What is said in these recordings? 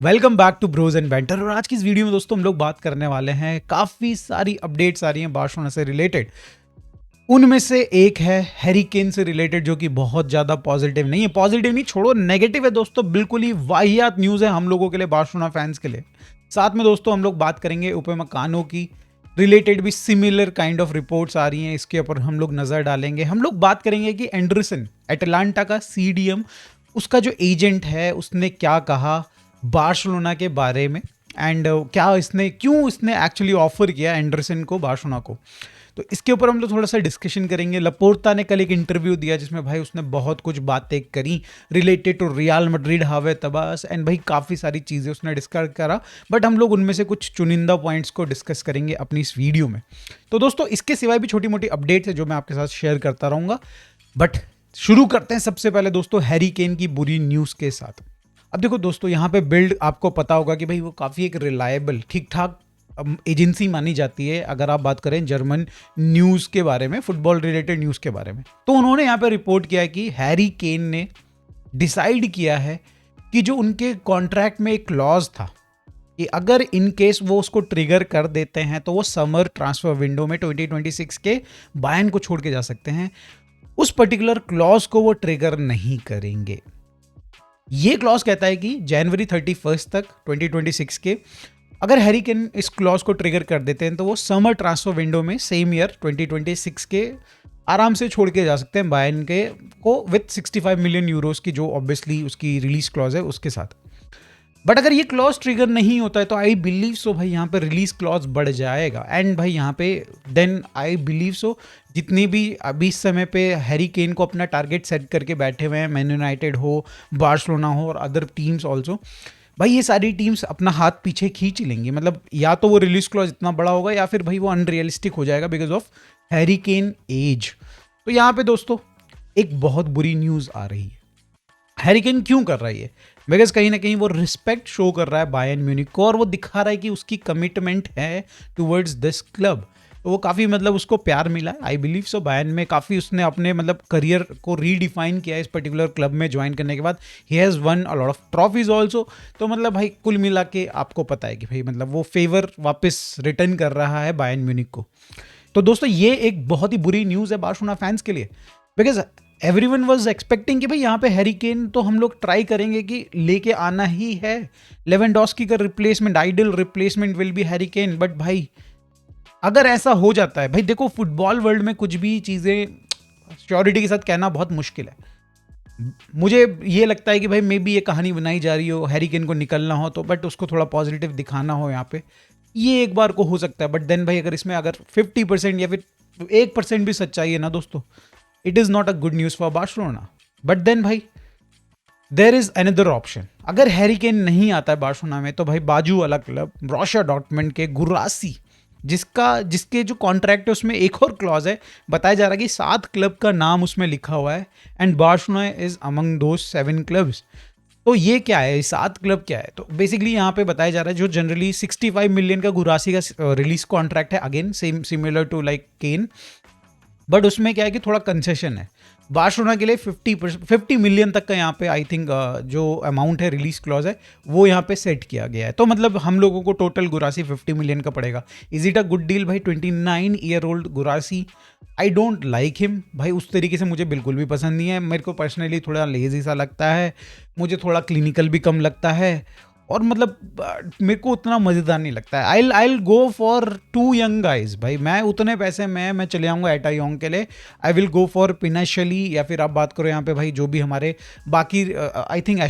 Welcome back to Bros and Banter. और आज की इस वीडियो में दोस्तों हम लोग बात करने वाले हैं, काफ़ी सारी अपडेट्स आ रही हैं बार्सिलोना से रिलेटेड। उनमें से एक है हैरी केन से रिलेटेड, जो कि बहुत ज़्यादा पॉजिटिव नहीं है। पॉजिटिव नहीं छोड़ो, नेगेटिव है दोस्तों। बिल्कुल ही वाहियात न्यूज़ है हम लोगों के लिए, बार्सिलोना फैंस के लिए। साथ में दोस्तों हम लोग बात करेंगे उपमकानो की रिलेटेड भी सिमिलर काइंड ऑफ रिपोर्ट्स आ रही हैं, इसके ऊपर हम लोग नज़र डालेंगे। हम लोग बात करेंगे कि एंडरसन एटलांटा का सीडीएम, उसका जो एजेंट है उसने क्या कहा बार्सिलोना के बारे में, एंड क्यों इसने एक्चुअली ऑफर किया एंडरसन को बार्सिलोना को। तो इसके ऊपर हम लोग थोड़ा सा डिस्कशन करेंगे। लपोर्ता ने कल एक इंटरव्यू दिया जिसमें भाई उसने बहुत कुछ बातें करी रिलेटेड टू रियल मैड्रिड हावे तबास, एंड भाई काफ़ी सारी चीज़ें उसने डिस्कस करा। बट हम लोग उनमें से कुछ चुनिंदा पॉइंट्स को डिस्कस करेंगे अपनी इस वीडियो में। तो दोस्तों इसके सिवाय भी छोटी मोटी अपडेट्स है जो मैं आपके साथ शेयर करता रहूँगा। बट शुरू करते हैं सबसे पहले दोस्तों हैरी केन की बुरी न्यूज़ के साथ। अब देखो दोस्तों, यहाँ पे बिल्ड आपको पता होगा कि भाई वो काफ़ी एक रिलायबल ठीक ठाक एजेंसी मानी जाती है अगर आप बात करें जर्मन न्यूज़ के बारे में, फुटबॉल रिलेटेड न्यूज़ के बारे में। तो उन्होंने यहाँ पे रिपोर्ट किया है कि हैरी केन ने डिसाइड किया है कि जो उनके कॉन्ट्रैक्ट में एक क्लॉज था कि अगर इन केस वो उसको ट्रिगर कर देते हैं तो वो समर ट्रांसफर विंडो में 2026 के बायर्न को छोड़ के जा सकते हैं, उस पर्टिकुलर क्लॉज को वो ट्रिगर नहीं करेंगे। ये क्लॉज कहता है कि जनवरी 31 तक 2026 के अगर हैरी केन इस क्लॉज को ट्रिगर कर देते हैं तो वो समर ट्रांसफर विंडो में सेम ईयर 2026 के आराम से छोड़ के जा सकते हैं बायर्न के को विथ 65 मिलियन यूरोस की, जो ऑब्वियसली उसकी रिलीज क्लॉज है उसके साथ। बट अगर ये क्लॉज ट्रिगर नहीं होता है तो आई बिलीव सो भाई यहाँ पे रिलीज क्लॉज बढ़ जाएगा। एंड भाई यहाँ पे देन आई बिलीव सो जितनी भी अभी इस समय पे हैरी केन को अपना टारगेट सेट करके बैठे हुए हैं, मैन यूनाइटेड हो, बार्सिलोना हो और अदर टीम्स ऑल्सो, भाई ये सारी टीम्स अपना हाथ पीछे खींच लेंगी। मतलब या तो वो रिलीज क्लॉज इतना बड़ा होगा या फिर भाई वो अनरियलिस्टिक हो जाएगा because of Harry Kane age. तो यहाँ पे दोस्तों एक बहुत बुरी न्यूज़ आ रही है। हैरी केन क्यों कर रहा है ये? बिकॉज कहीं ना कहीं वो रिस्पेक्ट शो कर रहा है बायर्न म्यूनिख को और वो दिखा रहा है कि उसकी कमिटमेंट है टुवर्ड्स दिस क्लब। तो वो काफ़ी मतलब उसको प्यार मिला है, आई बिलीव सो। बायर्न में काफ़ी उसने अपने मतलब करियर को रीडिफाइन किया है इस पर्टिकुलर क्लब में ज्वाइन करने के बाद। He has one a lot of trophies also. तो मतलब भाई कुल मिला के आपको पता है कि भाई मतलब वो फेवर वापस रिटर्न कर रहा है बायर्न म्यूनिख को। तो दोस्तों ये एक बहुत ही बुरी न्यूज़ है बार्सिलोना फैंस के लिए, बिकॉज एवरीवन वाज एक्सपेक्टिंग कि भाई यहाँ पे हैरी केन तो हम लोग ट्राई करेंगे कि लेके आना ही है। लेवेंडोस्की का replacement, ideal replacement will be Harry Kane. But भाई अगर ऐसा हो जाता है, भाई देखो फुटबॉल वर्ल्ड में कुछ भी चीज़ें श्योरिटी के साथ कहना बहुत मुश्किल है। मुझे ये लगता है कि भाई मे बी ये कहानी बनाई जा रही हो, हैरी केन को निकलना हो तो, बट उसको थोड़ा पॉजिटिव दिखाना हो यहाँ पे, ये एक बार को हो सकता है। बट देन भाई अगर इसमें अगर 50% या फिर 1% भी सच्चाई है ना दोस्तों, it is not a good news for Barcelona. But then भाई देर इज अनदर ऑप्शन। अगर हैरी केन नहीं आता है बार्सिलोना में तो भाई बाजू वाला क्लब ब्रोसिया डॉर्टमुंड के गुरासी, जिसके जो कॉन्ट्रैक्ट है उसमें एक और क्लॉज है, बताया जा रहा है कि 7 क्लब का नाम उसमें लिखा हुआ है and Barcelona is among those 7 clubs. तो ये क्या है, 7 क्लब क्या है? तो बेसिकली यहाँ पे बताया जा रहा है जो जनरली 65 मिलियन का गुरासी का रिलीज कॉन्ट्रैक्ट है, again same similar to like Kane, but उसमें क्या है कि थोड़ा कंसेशन है बार्सिलोना के लिए। 50 मिलियन तक का यहाँ पे आई थिंक जो अमाउंट है रिलीज क्लॉज है वो यहाँ पे सेट किया गया है। तो मतलब हम लोगों को टोटल गुरासी 50 मिलियन का पड़ेगा। Is it a good deal भाई? 29 year old Guirassy, I don't like him भाई। उस तरीके से मुझे बिल्कुल भी पसंद नहीं है। मेरे को पर्सनली थोड़ा लेजी सा लगता है, मुझे थोड़ा क्लिनिकल भी कम लगता है और मतलब मेरे को उतना मज़ेदार नहीं लगता है। आई गो फॉर 2 यंग गाइज भाई। मैं उतने पैसे में मैं चले आऊँगा एटायोंग के लिए। आई विल गो फॉर पिनाशली, या फिर आप बात करो यहाँ पे भाई जो भी हमारे बाकी आई थिंक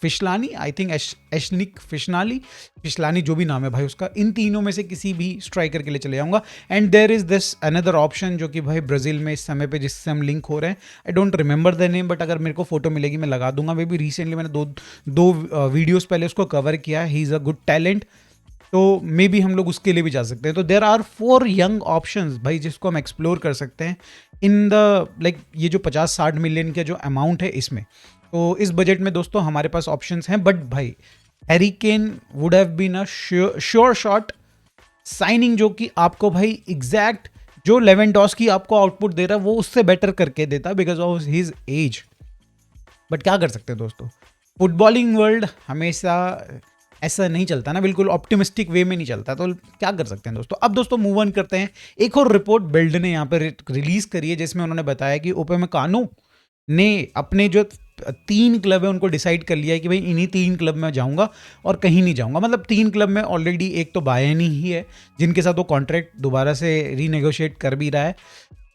फिशलानी, आई थिंक एशनिक फिशलानी जो भी नाम है भाई उसका, इन तीनों में से किसी भी स्ट्राइकर के लिए चले जाऊँगा। And there is this another option जो कि भाई ब्राज़ील में इस समय पे जिससे हम लिंक हो रहे हैं, I don't remember the name, but अगर मेरे को फोटो मिलेगी मैं लगा दूंगा। मे बी रिसेंटली मैंने दो वीडियोज़ पहले उसको कवर किया है। He is a good talent, तो मे बी हम लोग उसके लिए भी जा सकते हैं। तो देर आर 4 यंग ऑप्शंस भाई जिसको हम एक्सप्लोर कर सकते हैं इन द लाइक ये जो 50-60 मिलियन का जो अमाउंट है इसमें। तो इस बजट में दोस्तों हमारे पास ऑप्शंस हैं। बट भाई Harry Kane would have been a sure shot signing, जो कि आपको भाई एग्जैक्ट जो लेवेंडोस्की आपको आउटपुट दे रहा है वो उससे बेटर करके देता because of his age. But क्या कर सकते हैं दोस्तों, फुटबॉलिंग वर्ल्ड हमेशा ऐसा नहीं चलता ना, बिल्कुल ऑप्टिमिस्टिक वे में नहीं चलता। तो क्या कर सकते हैं दोस्तों। अब दोस्तों मूव ऑन करते हैं। एक और रिपोर्ट बिल्ड ने यहाँ पे रिलीज करी है जिसमें उन्होंने बताया कि उपमेकानो ने अपने जो 3 क्लब है उनको डिसाइड कर लिया है कि भाई इन्हीं 3 क्लब में जाऊंगा और कहीं नहीं जाऊंगा। मतलब 3 क्लब में ऑलरेडी एक तो बायर्न ही है जिनके साथ वो कॉन्ट्रैक्ट दोबारा से रीनेगोशिएट कर भी रहा है।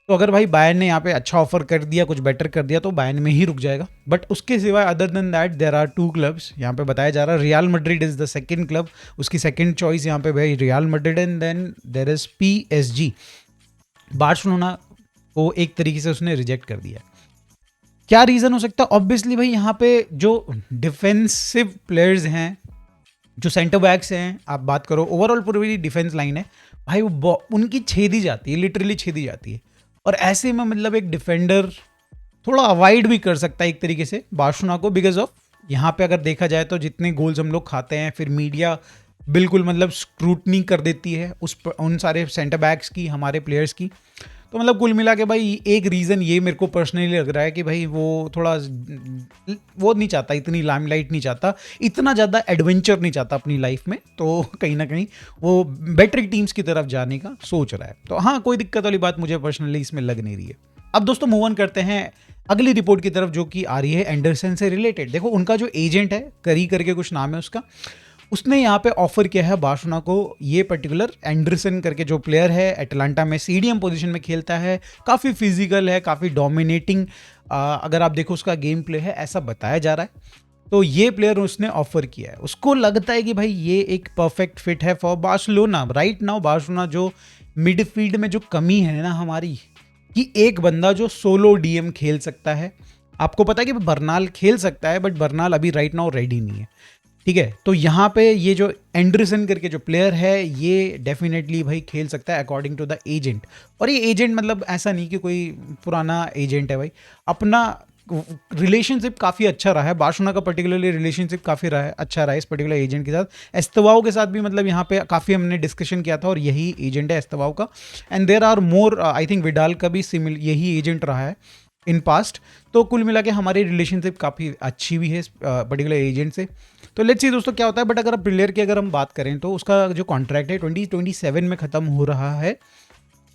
तो अगर भाई बायर्न ने यहाँ पे अच्छा ऑफर कर दिया, कुछ बेटर कर दिया, तो बायर्न में ही रुक जाएगा। बट उसके सिवाय other than that there are 2 clubs यहाँ पे बताया जा रहा है। Real Madrid is the second club, उसकी सेकंड चॉइस यहाँ पे भाई Real Madrid, and then there is PSG। Barcelona को एक तरीके से उसने रिजेक्ट कर दिया। क्या रीजन हो सकता है? ऑब्वियसली भाई यहाँ पे जो डिफेंसिव प्लेयर्स हैं, जो सेंटर बैक्स हैं, आप बात करो ओवरऑल पूरी डिफेंस लाइन है भाई, वो उनकी छेदी जाती है, लिटरली छेदी जाती है। और ऐसे में मतलब एक डिफेंडर थोड़ा अवॉइड भी कर सकता है एक तरीके से बार्सिलोना को, बिकॉज ऑफ यहाँ पे अगर देखा जाए तो जितने गोल्स हम लोग खाते हैं, फिर मीडिया बिल्कुल मतलब स्क्रूटनी कर देती है उन सारे सेंटर बैक्स की, हमारे प्लेयर्स की। तो मतलब कुल मिला के भाई एक रीज़न ये मेरे को पर्सनली लग रहा है कि भाई वो थोड़ा वो नहीं चाहता, इतनी लाइमलाइट नहीं चाहता, इतना ज़्यादा एडवेंचर नहीं चाहता अपनी लाइफ में। तो कहीं ना कहीं वो बेटर टीम्स की तरफ जाने का सोच रहा है। तो हाँ, कोई दिक्कत वाली बात मुझे पर्सनली इसमें लग नहीं रही है। अब दोस्तों मूव ऑन करते हैं अगली रिपोर्ट की तरफ जो कि आ रही है एंडरसन से रिलेटेड। देखो उनका जो एजेंट है, करी करके कुछ नाम है उसका, उसने यहाँ पे ऑफर किया है बार्सिलोना को। ये पर्टिकुलर एंडरसन करके जो प्लेयर है, एटलांटा में सीडीएम पोजीशन में खेलता है, काफ़ी फिजिकल है, काफ़ी डोमिनेटिंग अगर आप देखो उसका गेम प्ले है, ऐसा बताया जा रहा है। तो ये प्लेयर उसने ऑफर किया है। उसको लगता है कि भाई ये एक परफेक्ट फिट है for Barcelona. Right now Barcelona जो मिडफील्ड में जो कमी है ना हमारी, कि एक बंदा जो सोलो डीएम खेल सकता है। आपको पता है कि बर्नाल खेल सकता है, बट बर्नाल अभी राइट नाउ रेडी नहीं है, ठीक है। तो यहाँ पे ये जो एंडरसन करके जो प्लेयर है, ये डेफिनेटली भाई खेल सकता है अकॉर्डिंग टू द एजेंट। और ये एजेंट मतलब ऐसा नहीं कि कोई पुराना एजेंट है भाई, अपना रिलेशनशिप काफ़ी अच्छा रहा है बार्सिलोना का, पर्टिकुलरली रिलेशनशिप काफ़ी अच्छा रहा है इस पर्टिकुलर एजेंट के साथ। एस्तवाओ के साथ भी मतलब यहाँ पे काफ़ी हमने डिस्कशन किया था और यही एजेंट है एस्तवाओ का। And there are more, I think Vidal का भी यही एजेंट रहा है इन पास्ट। तो कुल मिला के हमारी रिलेशनशिप काफ़ी अच्छी भी है इस पर्टिकुलर एजेंट से। तो लेट्स सी दोस्तों क्या होता है। बट अगर प्लेयर की अगर हम बात करें तो उसका जो कॉन्ट्रैक्ट है 2027 में ख़त्म हो रहा है।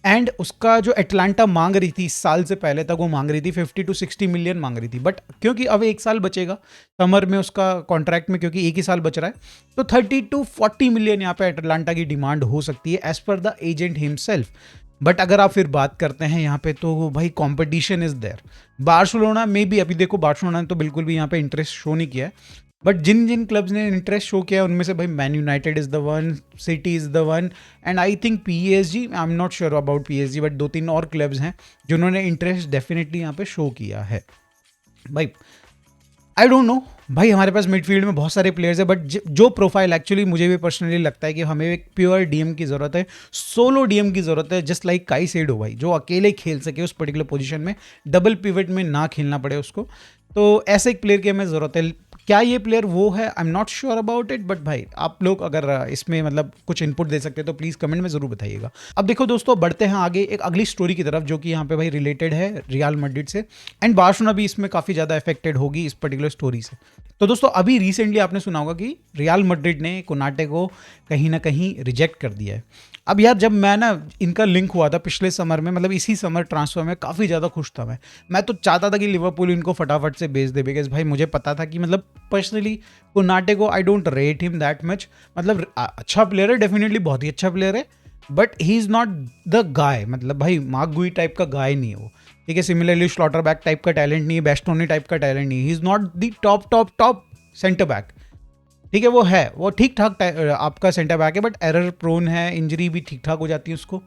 एंड उसका जो एटलांटा मांग रही थी इस साल से पहले तक, वो मांग रही थी 50 to 60 मिलियन मांग रही थी। बट क्योंकि अब 1 साल बचेगा समर में उसका कॉन्ट्रैक्ट में, क्योंकि 1 ही साल बच रहा है, तो 30 to 40 मिलियन यहाँ पे एटलांटा की डिमांड हो सकती है as per the agent himself. But अगर आप फिर बात करते हैं यहाँ पे, तो भाई कंपटीशन इज देयर। बार्सिलोना में भी अभी देखो, बार्सिलोना ने तो बिल्कुल भी यहाँ पे इंटरेस्ट शो नहीं किया है। बट जिन जिन क्लब्स ने इंटरेस्ट शो किया उनमें से भाई man United is the one, city is the one, and I think PSG, I am not sure about PSG, but 2-3 और क्लब्स हैं जिन्होंने इंटरेस्ट डेफिनेटली यहाँ पे शो किया है। भाई आई डोंट नो भाई, हमारे पास मिडफील्ड में बहुत सारे प्लेयर्स है, बट जो प्रोफाइल एक्चुअली मुझे भी पर्सनली लगता है कि हमें एक प्योर डीएम की ज़रूरत है, सोलो डीएम की ज़रूरत है, जस्ट लाइक काइसेडो भाई, जो अकेले खेल सके उस पर्टिकुलर पोजीशन में, डबल पिवट में ना खेलना पड़े उसको। तो ऐसे एक प्लेयर की हमें ज़रूरत है। क्या ये प्लेयर वो है? I am not sure about it, but भाई आप लोग अगर इसमें मतलब कुछ इनपुट दे सकते हैं तो प्लीज़ कमेंट में ज़रूर बताइएगा। अब देखो दोस्तों, बढ़ते हैं आगे एक अगली स्टोरी की तरफ जो कि यहाँ पे भाई रिलेटेड है रियल मैड्रिड से, एंड बार्सिलोना भी इसमें काफ़ी ज़्यादा अफेक्टेड होगी इस पर्टिकुलर स्टोरी से। तो दोस्तों अभी रिसेंटली आपने सुना होगा कि रियल मैड्रिड ने कोनाटे को कहीं ना कहीं रिजेक्ट कर दिया है। अब यार जब मैं ना इनका लिंक हुआ था पिछले समर में, मतलब इसी समर ट्रांसफर में, काफ़ी ज़्यादा खुश था मैं तो चाहता था कि लिवरपूल इनको फटाफट से बेच दे, बिकॉज भाई मुझे पता था कि मतलब पर्सनली कोनाटे को I don't rate him that much. मतलब अच्छा प्लेयर है, डेफिनेटली बहुत ही अच्छा प्लेयर है, but he is not the guy. मतलब भाई मार्क गुई टाइप का गाय नहीं है वो, ठीक है। सिमिलरली स्लॉटरबैक टाइप का टैलेंट नहीं है, बेस्टोनी टाइप का टैलेंट नहीं है। He is not the top centre back, ठीक है। वो है, वो ठीक ठाक आपका सेंटर बैक है, बट एरर प्रोन है, इंजरी भी ठीक ठाक हो जाती है उसको।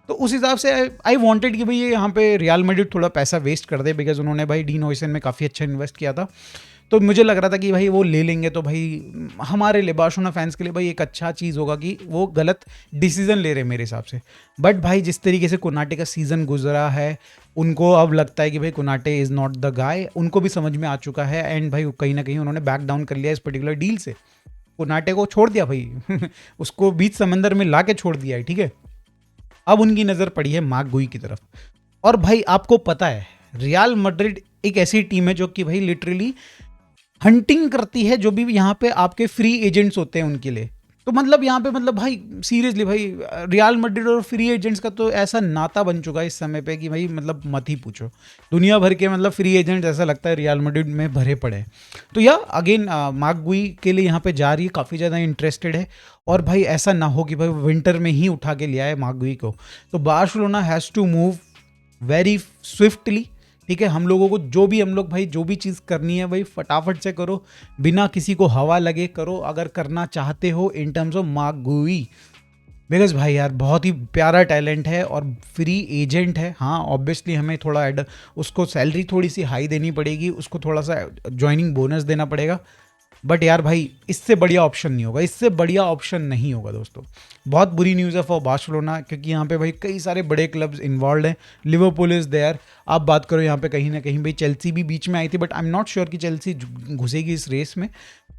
तो उस हिसाब से आई वांटेड कि भाई ये यहाँ पे रियल मैड्रिड थोड़ा पैसा वेस्ट कर दे, बिकॉज उन्होंने भाई डीन हॉयसन में काफ़ी अच्छा इन्वेस्ट किया था। तो मुझे लग रहा था कि भाई वो ले लेंगे तो भाई हमारे लिए, बार्सिलोना फैंस के लिए भाई एक अच्छा चीज़ होगा कि वो गलत डिसीजन ले रहे हैं मेरे हिसाब से। बट भाई जिस तरीके से कोनाटे का सीज़न गुजरा है, उनको अब लगता है कि भाई Konate is not the guy, उनको भी समझ में आ चुका है। एंड भाई कहीं ना कहीं उन्होंने बैक डाउन कर लिया इस पर्टिकुलर डील से, कोनाटे को छोड़ दिया भाई उसको बीच समंदर में ला के छोड़ दिया है, ठीक है। अब उनकी नज़र पड़ी है मार्क गुई की तरफ। और भाई आपको पता है रियल मैड्रिड एक ऐसी टीम है जो कि भाई लिटरली हंटिंग करती है जो भी यहाँ पे आपके फ्री एजेंट्स होते हैं उनके लिए। तो मतलब यहाँ पे मतलब भाई सीरियसली भाई रियल मैड्रिड और फ्री एजेंट्स का तो ऐसा नाता बन चुका है इस समय पे कि भाई मतलब मत ही पूछो। दुनिया भर के मतलब फ्री एजेंट्स ऐसा लगता है रियल मैड्रिड में भरे पड़े हैं। तो या अगेन मार्क गुई के लिए यहाँ पे जा रही है, काफ़ी ज़्यादा इंटरेस्टेड है। और भाई ऐसा ना हो कि भाई विंटर में ही उठा के लिया है मार्क गुई को। तो Barcelona has to move very swiftly. ठीक है, हम लोगों को जो भी हम लोग भाई जो भी चीज़ करनी है भाई फटाफट से करो, बिना किसी को हवा लगे करो अगर करना चाहते हो इन टर्म्स ऑफ मार्क गुई। बिकॉज भाई यार बहुत ही प्यारा टैलेंट है और फ्री एजेंट है। हाँ ऑब्वियसली हमें थोड़ा उसको सैलरी थोड़ी सी हाई देनी पड़ेगी, उसको थोड़ा सा ज्वाइनिंग बोनस देना पड़ेगा, बट यार भाई इससे बढ़िया ऑप्शन नहीं होगा, इससे बढ़िया ऑप्शन नहीं होगा दोस्तों। बहुत बुरी न्यूज़ है फॉर बार्सिलोना, क्योंकि यहाँ पे भाई कई सारे बड़े क्लब्स इन्वॉल्व हैं। लिवरपूल इज़ देयर, आप बात करो यहाँ पे कहीं ना कहीं भाई चेल्सी भी बीच में आई थी, but I am not sure कि चेल्सी घुसेगी इस रेस में।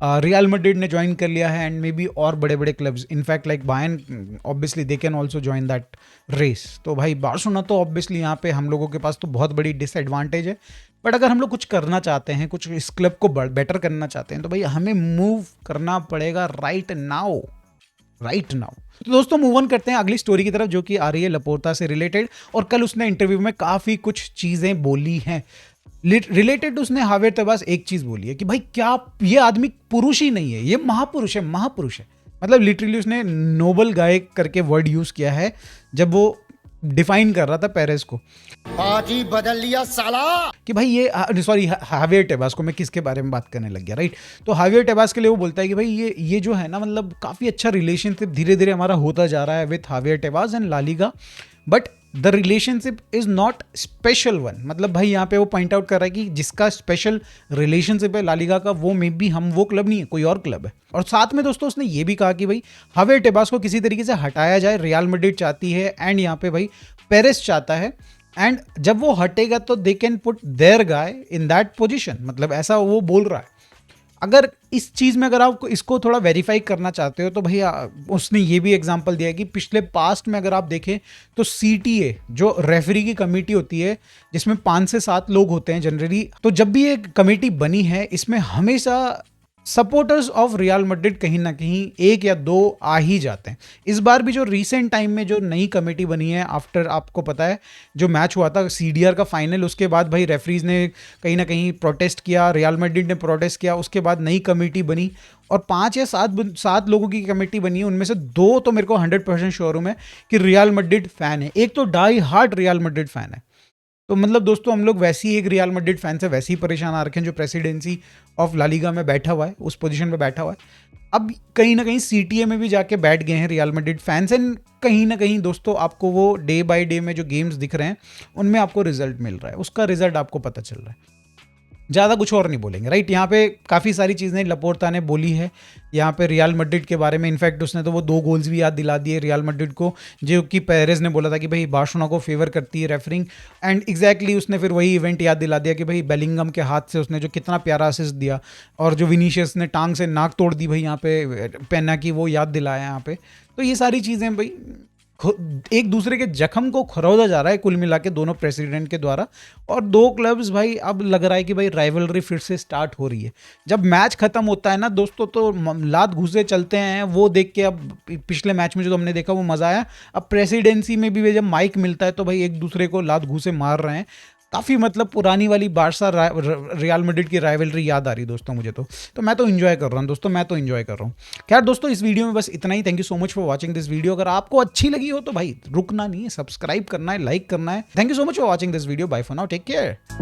रियल मैड्रिड ने ज्वाइन कर लिया है एंड मे बी और बड़े बड़े clubs, in fact like Bayern obviously they can also join that race. तो भाई बार्सिलोना तो ऑब्वियसली यहाँ पे हम लोगों के पास तो बहुत बड़ी डिसएडवांटेज है, बट अगर हम लोग कुछ करना चाहते हैं, कुछ इस क्लब को बेटर करना चाहते हैं, तो भाई हमें मूव करना पड़ेगा राइट नाउ। तो दोस्तों मूव ऑन करते हैं अगली स्टोरी की तरफ, जो कि आ रही है लपोर्ता से रिलेटेड। और कल उसने इंटरव्यू में काफ़ी कुछ चीज़ें बोली हैं रिलेटेड। उसने हावियर तेबास एक चीज़ बोली है कि भाई क्या ये आदमी पुरुष ही नहीं है, ये महापुरुष है, महापुरुष है। मतलब लिटरली उसने नोबल गाय करके वर्ड यूज़ किया है जब वो डिफाइन कर रहा था पेरेस को। पार्टी बदल लिया साला, कि भाई ये सॉरी हावियर टेबास को, मैं किसके बारे में बात करने लग गया, राइट। तो हावियर टेबास के लिए वो बोलता है कि भाई ये जो है ना मतलब काफ़ी अच्छा रिलेशनशिप धीरे धीरे हमारा होता जा रहा है with Javier Tebas and La Liga, but the relationship is not special one. मतलब भाई यहाँ पे वो पॉइंट आउट कर रहा है कि जिसका स्पेशल रिलेशनशिप है ला लीगा का, वो मे बी हम वो क्लब नहीं है, कोई और क्लब है। और साथ में दोस्तों उसने ये भी कहा कि भाई हावियर टेबास को किसी तरीके से हटाया जाए, रियल मैड्रिड चाहती है एंड यहाँ पे भाई पेरेस चाहता है, एंड जब वो हटेगा तो they can put there guy in that position. मतलब ऐसा वो बोल रहा है। अगर इस चीज़ में अगर आप इसको थोड़ा वेरीफाई करना चाहते हो तो भैया उसने ये भी एग्जांपल दिया कि पिछले पास्ट में अगर आप देखें तो CTA जो रेफरी की कमेटी होती है जिसमें 5 से 7 लोग होते हैं जनरली, तो जब भी एक कमेटी बनी है इसमें हमेशा सपोर्टर्स ऑफ रियल मैड्रिड कहीं ना कहीं 1 या 2 आ ही जाते हैं। इस बार भी जो रीसेंट टाइम में जो नई कमेटी बनी है आफ्टर, आपको पता है जो मैच हुआ था CDR का फाइनल, उसके बाद भाई रेफरीज ने कहीं ना कहीं प्रोटेस्ट किया, रियल मैड्रिड ने प्रोटेस्ट किया, उसके बाद नई कमेटी बनी और 5 या 7 लोगों की कमेटी बनी है। उनमें से 2 तो मेरे को 100% श्योर हूँ मैं कि रियल मैड्रिड फैन है, एक तो die hard Real Madrid fan है। तो मतलब दोस्तों हम लोग वैसे ही एक रियल मैड्रिड फैन से वैसे ही परेशान आ रखे हैं जो प्रेसिडेंसी ऑफ ला लीगा में बैठा हुआ है, उस पोजीशन पे बैठा हुआ है। अब कहीं ना कहीं CTA में भी जाके बैठ गए हैं रियल मैड्रिड फैंस, एंड कहीं ना कहीं दोस्तों आपको वो डे बाय डे में जो गेम्स दिख रहे हैं उनमें आपको रिजल्ट मिल रहा है, उसका रिजल्ट आपको पता चल रहा है। ज़्यादा कुछ और नहीं बोलेंगे, राइट। यहाँ पे काफ़ी सारी चीज़ें लपोर्ता ने बोली है यहाँ पे रियल मैड्रिड के बारे में। इनफैक्ट उसने तो वो 2 गोल्स भी याद दिला दिए रियल मैड्रिड को, जो कि पेरेस ने बोला था कि भाई बार्सिलोना को फेवर करती है रेफरिंग, एंड एग्जैक्टली उसने फिर वही इवेंट याद दिला दिया कि भाई बेलिंगम के हाथ से उसने जो कितना प्यारा असिस्ट दिया और जो विनीशियस ने टांग से नाक तोड़ दी भाई यहाँ पे पेना की, वो याद दिलाया यहाँ पे। तो ये सारी चीज़ें भाई एक दूसरे के जख्म को खरोदा जा रहा है कुल मिला के दोनों प्रेसिडेंट के द्वारा। और 2 क्लब्स भाई अब लग रहा है कि भाई राइवलरी फिर से स्टार्ट हो रही है। जब मैच खत्म होता है ना दोस्तों तो लात घुसे चलते हैं, वो देख के अब पिछले मैच में जो हमने देखा वो मज़ा आया। अब प्रेसिडेंसी में भी जब माइक मिलता है तो भाई एक दूसरे को लात घुसे मार रहे हैं। काफ़ी मतलब पुरानी वाली बार्सा रियल मैड्रिड की राइवलरी याद आ रही दोस्तों मुझे तो मैं तो इन्जॉय कर रहा हूँ दोस्तों, मैं तो इन्जॉय कर रहा हूँ। खैर दोस्तों इस वीडियो में बस इतना ही। Thank you so much for watching this video. अगर आपको अच्छी लगी हो तो भाई रुकना नहीं है, सब्सक्राइब करना है, लाइक करना है। Thank you so much for watching this video. Bye for now, take care.